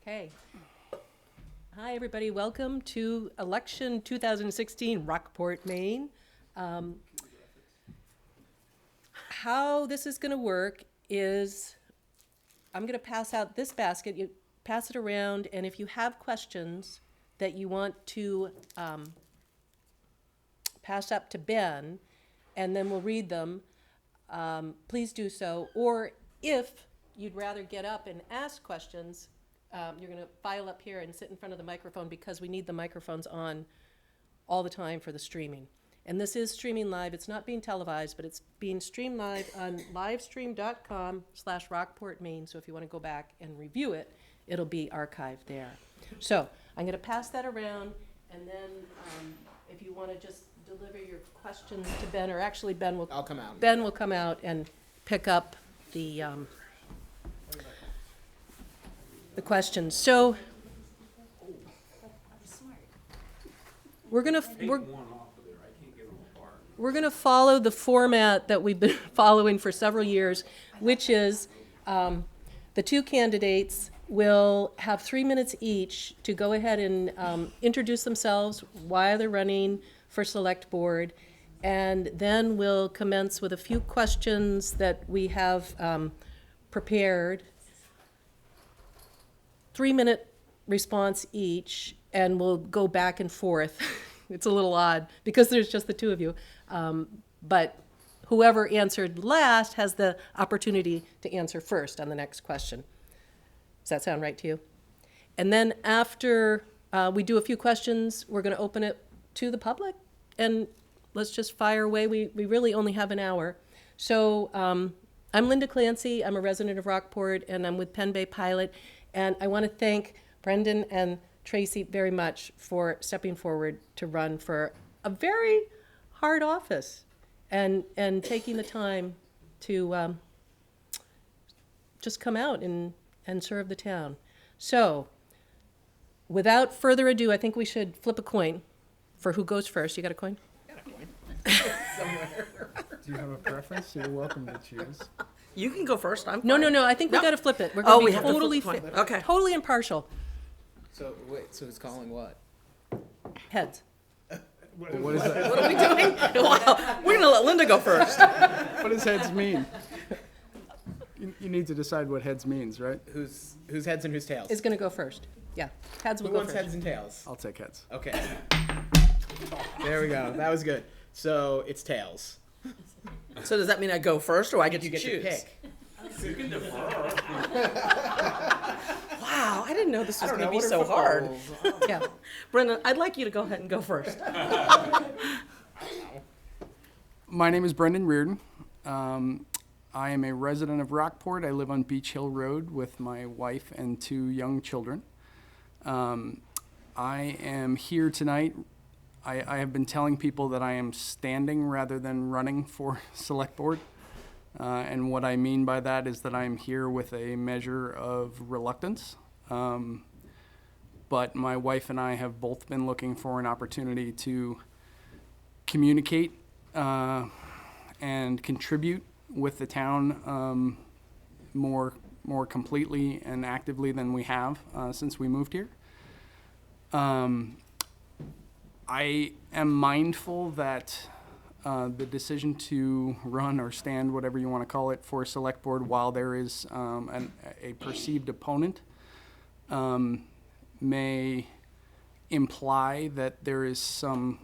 Okay. Hi, everybody. Welcome to Election 2016, Rockport, Maine. How this is going to work is I'm going to pass out this basket. You pass it around, and if you have questions that you want to pass up to Ben, and then we'll read them, please do so. Or if you'd rather get up and ask questions, you're going to file up here and sit in front of the microphone because we need the microphones on all the time for the streaming. And this is streaming live. It's not being televised, but it's being streamed live on livestream.com/Rockport, Maine. So if you want to go back and review it, it'll be archived there. So I'm going to pass that around, and then if you want to just deliver your questions to Ben, or actually I'll come out. Ben will come out and pick up the questions. So we're gonna follow the format that we've been following for several years, which is the two candidates will have 3 minutes each to go ahead and introduce themselves, why they're running for select board, and then we'll commence with a few questions that we have prepared. 3-minute response each, and we'll go back and forth. It's a little odd because there's just the two of you. But whoever answered last has the opportunity to answer first on the next question. Does that sound right to you? And then after we do a few questions, we're going to open it to the public, and let's just fire away. We really only have an hour. So I'm Linda Clancy. I'm a resident of Rockport, and I'm with Penn Bay Pilot. And I want to thank Brendan and Tracy very much for stepping forward to run for a very hard office and taking the time to just come out and serve the town. So without further ado, I think we should flip a coin for who goes first. You got a coin? Got a coin. Somewhere. Do you have a preference? You're welcome to choose. You can go first. I'm No, fine. I think we Nope. got to flip it. We're Oh, going we to have be to flip totally the coin. fit, Okay. totally impartial. So wait, so who's calling what? Heads. What is that? What are we doing? Wow. We're gonna let Linda go first. What does heads mean? You need to decide what heads means, right? Who's heads and who's tails? Is going to go first. Yeah, heads will Who go wants first. heads and tails? I'll take heads. Okay. There we go. That was good. So it's tails. So does that mean I go first, or I get You to get choose? to pick. Wow, I didn't know this was I don't gonna know, be what are so football hard. rules? Yeah. Brendan, I'd like you to go ahead and go first. My name is Brendan Reardon. I am a resident of Rockport. I live on Beach Hill Road with my wife and 2 young children. I am here tonight. I have been telling people that I am standing rather than running for select board. And what I mean by that is that I'm here with a measure of reluctance. But my wife and I have both been looking for an opportunity to communicate and contribute with the town more completely and actively than we have since we moved here. I am mindful that the decision to run or stand, whatever you want to call it, for select board while there is a perceived opponent may imply that there is some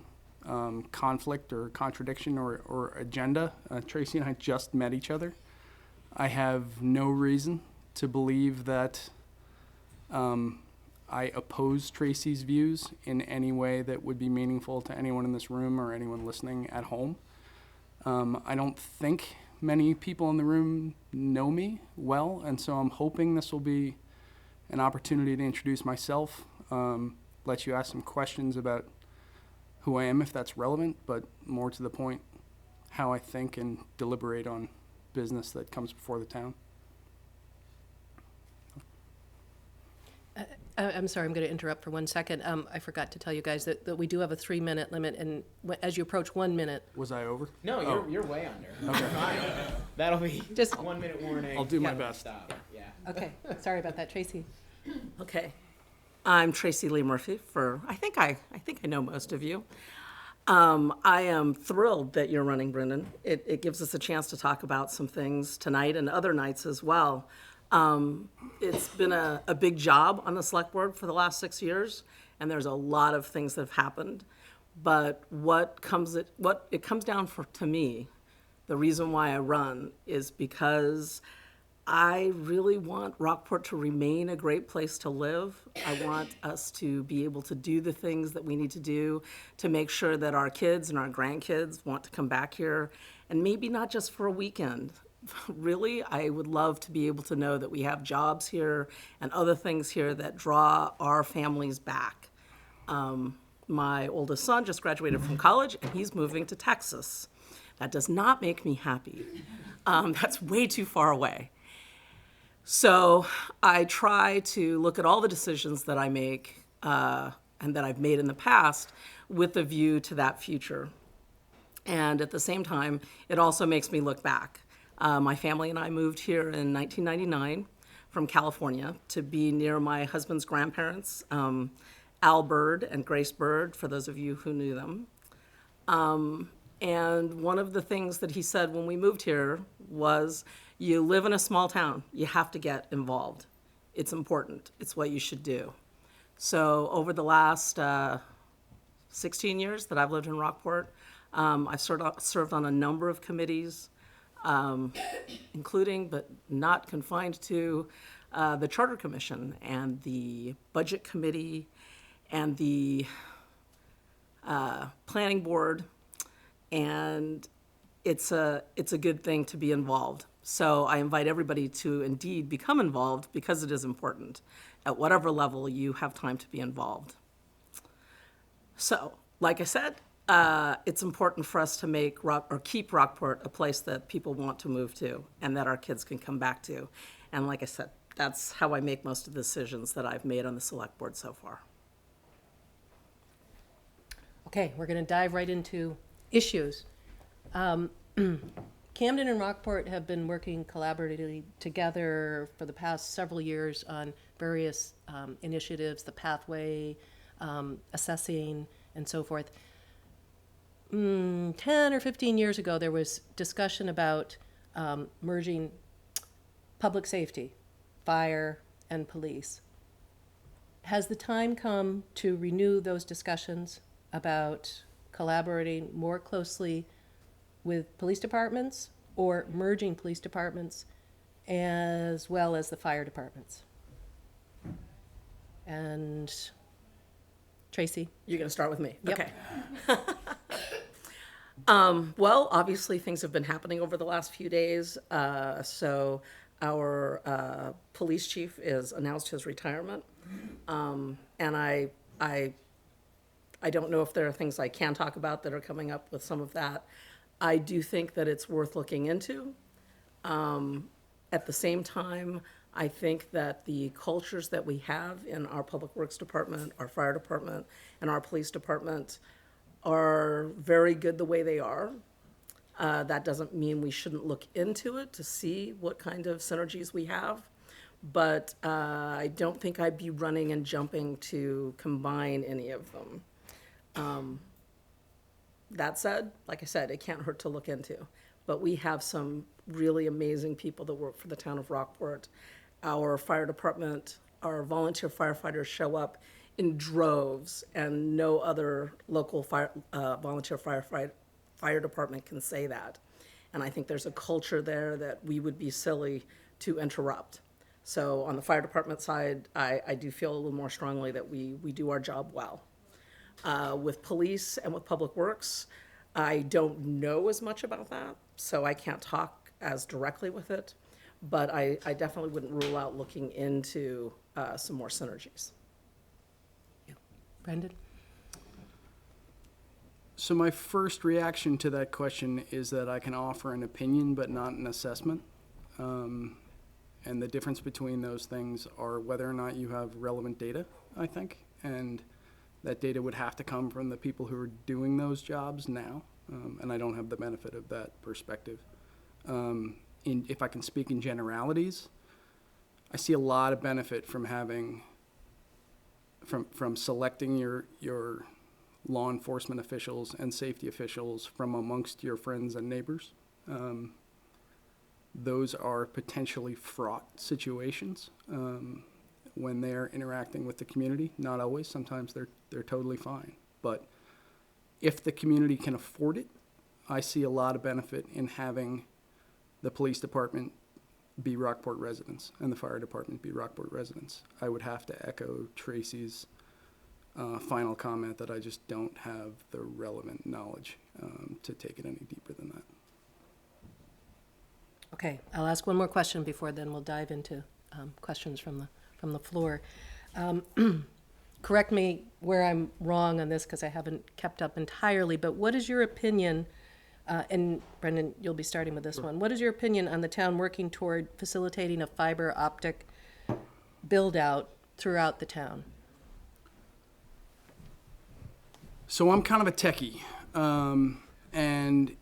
conflict or contradiction or agenda. Tracy and I just met each other. I have no reason to believe that I oppose Tracy's views in any way that would be meaningful to anyone in this room or anyone listening at home. I don't think many people in the room know me well, and so I'm hoping this will be an opportunity to introduce myself, let you ask some questions about who I am if that's relevant, but more to the point, how I think and deliberate on business that comes before the town. I'm sorry, I'm going to interrupt for 1 second. I forgot to tell you guys that we do have a 3-minute limit, and as you approach 1 minute, Was I over? No, you're way under. Okay. Fine. That'll be Just- 1 minute warning. I'll do my Yeah. best. Stop. Yeah. okay, sorry about that, Tracy. Okay. I'm Tracy Lee Murphy I think I know most of you. I am thrilled that you're running, Brendan. It gives us a chance to talk about some things tonight and other nights as well. It's been a big job on the select board for the last 6 years, and there's a lot of things that have happened. But what it comes down to me, the reason why I run is because I really want Rockport to remain a great place to live. I want us to be able to do the things that we need to do to make sure that our kids and our grandkids want to come back here, and maybe not just for a weekend. Really, I would love to be able to know that we have jobs here and other things here that draw our families back. My oldest son just graduated from college, and he's moving to Texas. That does not make me happy. That's way too far away. So I try to look at all the decisions that I make and that I've made in the past with a view to that future. And at the same time, it also makes me look back. My family and I moved here in 1999 from California to be near my husband's grandparents, Al Bird and Grace Bird, for those of you who knew them. And one of the things that he said when we moved here was, you live in a small town, you have to get involved. It's important, it's what you should do. So over the last 16 years that I've lived in Rockport, I've served on a number of committees, including but not confined to the Charter Commission and the Budget Committee and the Planning Board, and it's a good thing to be involved. So I invite everybody to indeed become involved because it is important at whatever level you have time to be involved. So, like I said, it's important for us to keep Rockport a place that people want to move to and that our kids can come back to. And like I said, that's how I make most of the decisions that I've made on the select board so far. Okay, we're going to dive right into issues. Camden and Rockport have been working collaboratively together for the past several years on various initiatives, the pathway, assessing, and so forth. 10 or 15 years ago, there was discussion about merging public safety, fire, and police. Has the time come to renew those discussions about collaborating more closely with police departments or merging police departments as well as the fire departments? And Tracy? You're going to start with me? Yep. Okay. Well, obviously, things have been happening over the last few days. So our police chief has announced his retirement. And I don't know if there are things I can talk about that are coming up with some of that. I do think that it's worth looking into. At the same time, I think that the cultures that we have in our public works department, our fire department, and our police department are very good the way they are. That doesn't mean we shouldn't look into it to see what kind of synergies we have. But I don't think I'd be running and jumping to combine any of them. That said, like I said, it can't hurt to look into. But we have some really amazing people that work for the town of Rockport. Our fire department, our volunteer firefighters show up in droves, and no other local volunteer fire department can say that. And I think there's a culture there that we would be silly to interrupt. So on the fire department side, I do feel a little more strongly that we do our job well. With police and with public works, I don't know as much about that, so I can't talk as directly with it, but I definitely wouldn't rule out looking into some more synergies. Brendan? So my first reaction to that question is that I can offer an opinion but not an assessment. And the difference between those things are whether or not you have relevant data, I think, and that data would have to come from the people who are doing those jobs now, and I don't have the benefit of that perspective. If I can speak in generalities, I see a lot of benefit from having, from selecting your law enforcement officials and safety officials from amongst your friends and neighbors. Those are potentially fraught situations when they're interacting with the community. Not always. Sometimes they're totally fine. But if the community can afford it, I see a lot of benefit in having the police department be Rockport residents and the fire department be Rockport residents. I would have to echo Tracy's final comment that I just don't have the relevant knowledge to take it any deeper than that. Okay, I'll ask one more question before then we'll dive into questions from the floor. Correct me where I'm wrong on this because I haven't kept up entirely, but what is your opinion, and Brendan, you'll be starting with this one. What is your opinion on the town working toward facilitating a fiber optic build-out throughout the town? So I'm kind of a techie, and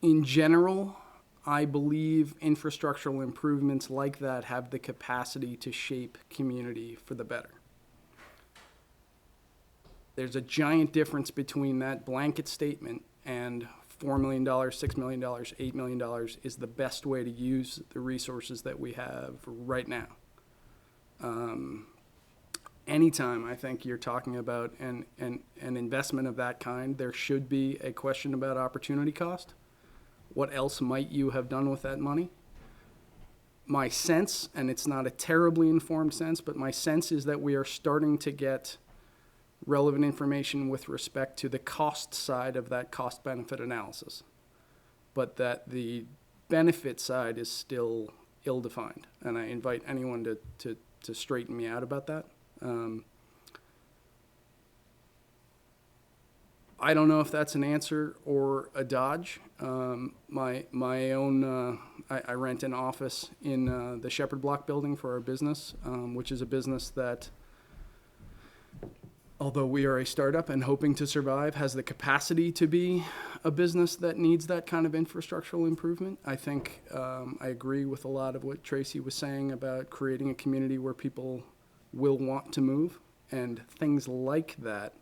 in general, I believe infrastructural improvements like that have the capacity to shape community for the better. There's a giant difference between that blanket statement and $4 million, $6 million, $8 million is the best way to use the resources that we have right now. Anytime I think you're talking about an investment of that kind, there should be a question about opportunity cost. What else might you have done with that money? My sense, and it's not a terribly informed sense, but my sense is that we are starting to get relevant information with respect to the cost side of that cost-benefit analysis, but that the benefit side is still ill-defined. And I invite anyone to straighten me out about that. I don't know if that's an answer or a dodge. My own, I rent an office in the Shepherd Block building for our business, which is a business that, although we are a startup and hoping to survive, has the capacity to be a business that needs that kind of infrastructural improvement. I think I agree with a lot of what Tracy was saying about creating a community where people will want to move, and things like that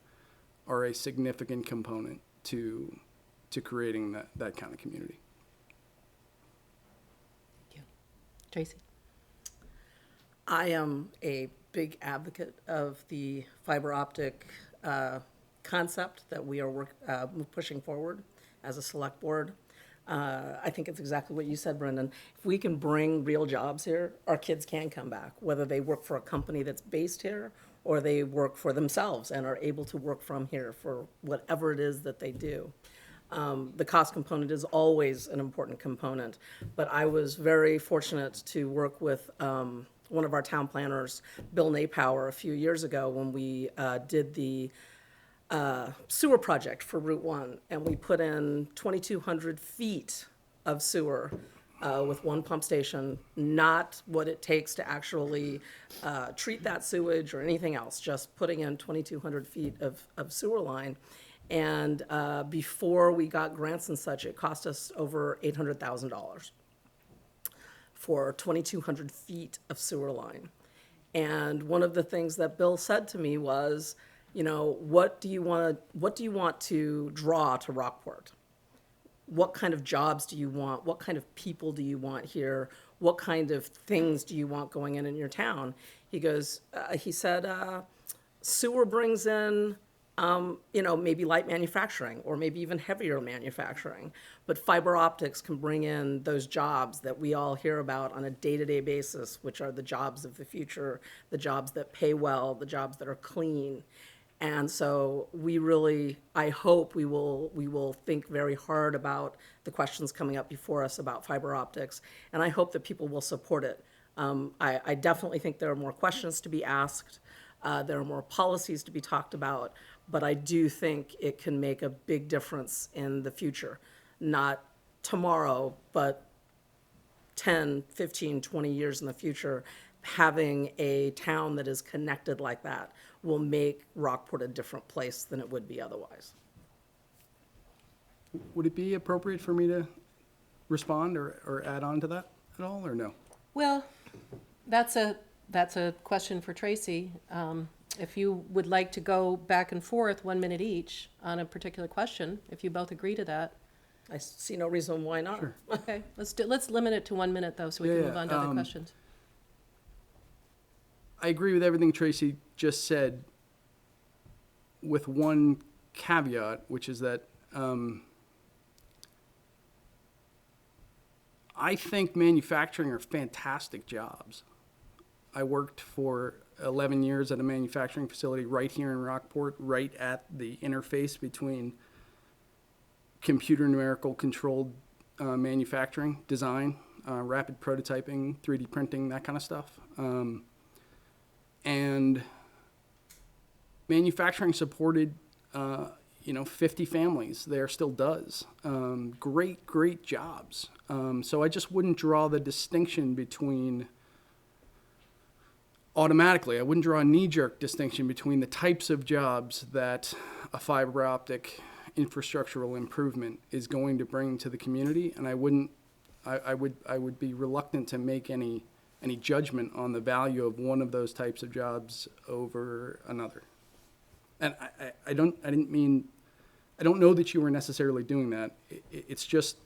are a significant component to creating that kind of community. Thank you. Tracy? I am a big advocate of the fiber optic concept that we are pushing forward as a select board. I think it's exactly what you said, Brendan. If we can bring real jobs here, our kids can come back, whether they work for a company that's based here or they work for themselves and are able to work from here for whatever it is that they do. The cost component is always an important component, but I was very fortunate to work with one of our town planners, Bill Napower, a few years ago when we did the sewer project for Route 1, and we put in 2,200 feet of sewer with one pump station, not what it takes to actually treat that sewage or anything else, just putting in 2,200 feet of sewer line. And before we got grants and such, it cost us over $800,000 for 2,200 feet of sewer line. And one of the things that Bill said to me was, you know, what do you want to draw to Rockport? What kind of jobs do you want? What kind of people do you want here? What kind of things do you want going in your town? He goes, he said, sewer brings in, maybe light manufacturing or maybe even heavier manufacturing, but fiber optics can bring in those jobs that we all hear about on a day-to-day basis, which are the jobs of the future, the jobs that pay well, the jobs that are clean. And so I hope we will think very hard about the questions coming up before us about fiber optics, and I hope that people will support it. I definitely think there are more questions to be asked. There are more policies to be talked about, but I do think it can make a big difference in the future. Not tomorrow, but 10, 15, 20 years in the future, having a town that is connected like that will make Rockport a different place than it would be otherwise. Would it be appropriate for me to respond or add on to that at all, or no? Well, That's a question for Tracy. If you would like to go back and forth 1 minute each on a particular question, if you both agree to that. I see no reason why not. Sure. Okay, let's limit it to 1 minute though, so we can Yeah, move on to other questions. I agree with everything Tracy just said, with one caveat, which is that I think manufacturing are fantastic jobs. I worked for 11 years at a manufacturing facility right here in Rockport, right at the interface between computer numerical controlled manufacturing, design, rapid prototyping, 3D printing, that kind of stuff. And manufacturing supported, 50 families. There still does. Great jobs. So I just wouldn't draw the distinction between, automatically, I wouldn't draw a knee-jerk distinction between the types of jobs that a fiber optic infrastructural improvement is going to bring to the community, and I would be reluctant to make any judgment on the value of one of those types of jobs over another. And I don't know that you were necessarily doing that. It's just,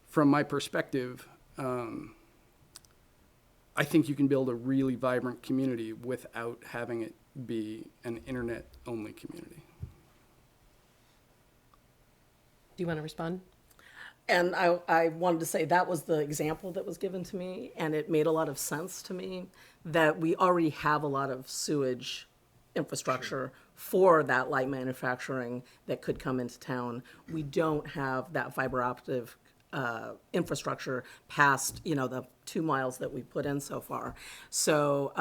from my perspective, I think you can build a really vibrant community without having it be an internet-only community. Do you want to respond? And I wanted to say that was the example that was given to me, and it made a lot of sense to me that we already have a lot of sewage infrastructure for that light manufacturing that could come into town. We don't have that fiber optic infrastructure past, the 2 miles that we put in so far. So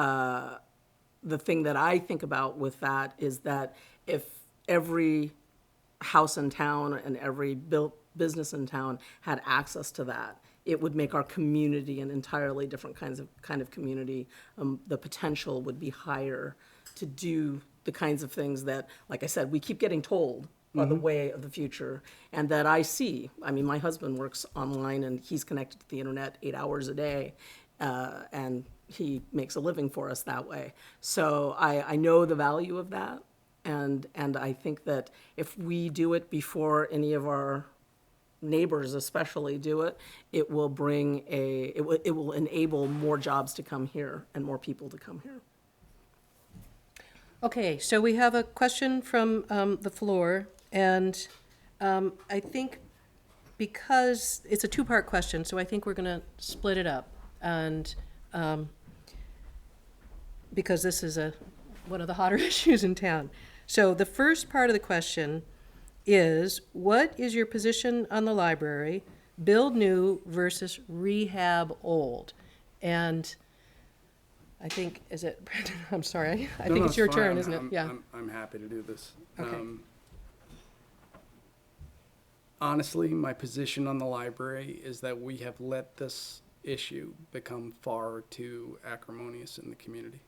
the thing that I think about with that is that if every house in town and every business in town had access to that, it would make our community an entirely different kind of community. The potential would be higher to do the kinds of things that, like I said, we keep getting told are the way of the future, and that I see. I mean, my husband works online and he's connected to the internet 8 hours a day, and he makes a living for us that way. So I know the value of that, and I think that if we do it before any of our neighbors especially do it, it will it will enable more jobs to come here and more people to come here. Okay, so we have a question from the floor, and I think because it's a two-part question, so I think we're going to split it up. And because this is one of the hotter issues in town. So the first part of the question is, what is your position on the library, build new versus rehab old? And I think, is it Brendan? I'm sorry. I think it's your turn, isn't it? Yeah. I'm happy to do this. Okay. Honestly, my position on the library is that we have let this issue become far too acrimonious in the community.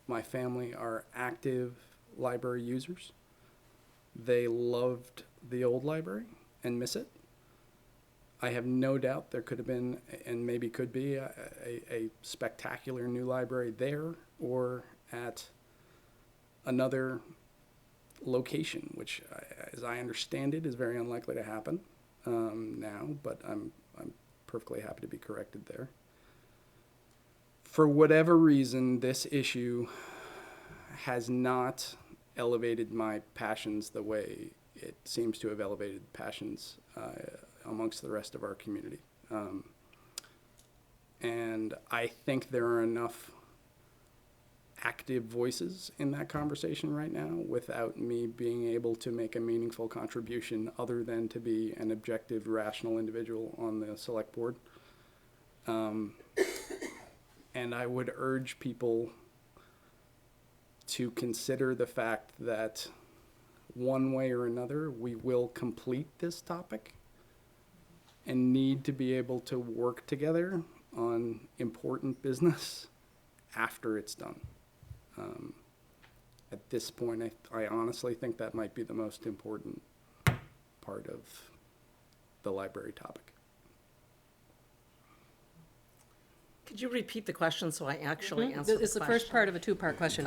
My family are active library users. They loved the old library and miss it. I have no doubt there could have been, and maybe could be, a spectacular new library there or at another location, which, as I understand it, is very unlikely to happen now, but I'm perfectly happy to be corrected there. For whatever reason, this issue has not elevated my passions the way it seems to have elevated passions amongst the rest of our community. And I think there are enough active voices in that conversation right now without me being able to make a meaningful contribution other than to be an objective, rational individual on the select board. And I would urge people to consider the fact that one way or another, we will complete this topic and need to be able to work together on important business after it's done. At this point, I honestly think that might be the most important part of the library topic. Could you repeat the question so I actually answer the question? It's the first part of a two-part question.